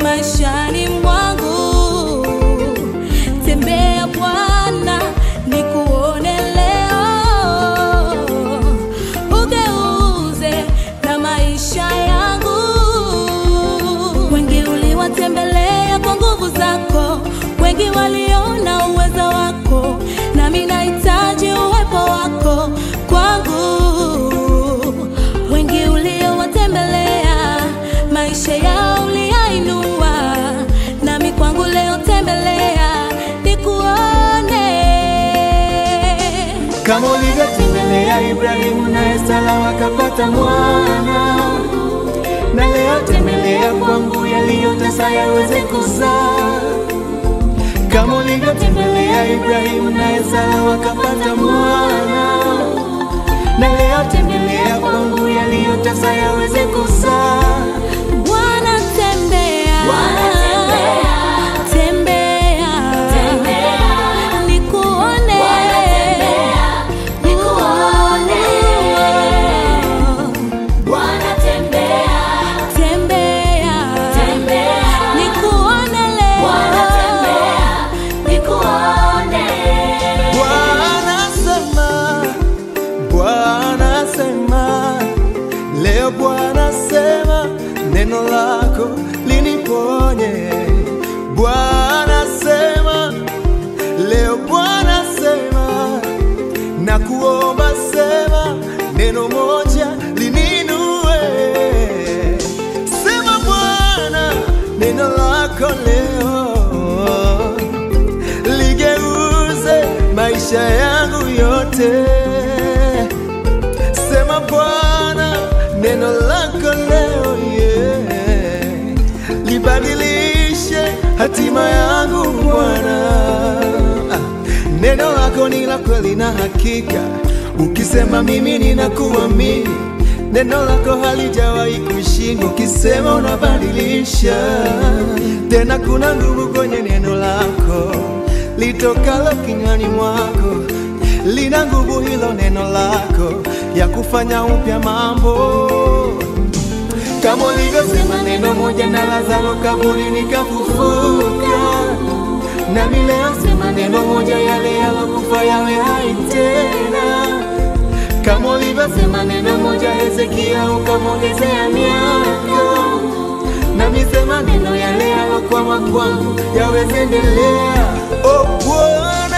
Maishani mwangu tembea Bwana, nikuone leo, ugeuze na maisha yangu. Wengi uliwatembelea kwa nguvu zako, wengi waliona uwezo wako, nami nahitaji uwepo wako kwangu. Wengi uliowatembelea maisha yao uliyainua, nami kwangu leo tembelea nikuone. Kama ulivyotembelea Ibrahimu na Sara wakapata mwana, na leo tembelea kwangu yaliyotasa yaweze kuzaa. Kama ulivyotembelea Ibrahimu na Sara wakapata mwana, na leo tembelea kwangu yaliyotasa yaweze kuzaa. Bwana tembea, tembea, nikuone, nikuone. Bwana tembea, nikuone leo. Bwana tembea, nikuone. Bwana sema, leo Bwana sema, neno lako liniponye. Bwana sema, leo Bwana sema, na kuomba sema, neno moja lininue. Sema Bwana, neno lako leo ligeuze maisha yangu yote. Sema Bwana, neno lako leo libadilishe hatima yangu Bwana. Neno lako ni la kweli na hakika, ukisema mimi ninakuamini. Neno lako halijawahi kushindwa, ukisema unabadilisha. Tena kuna nguvu kwenye neno lako litokalo kinywani mwako, lina nguvu hilo neno lako ya kufanya upya mambo. Kama ulivyosema neno moja na Lazaro kaburini kafufuka, nami leo sema neno moja, yale yalokufa yawe hai tena. Kama ulivyosema neno moja Hezekia ukamwongezea miaka, nami sema neno yale yalokwama kwangu yaweze endelea. Oh Bwana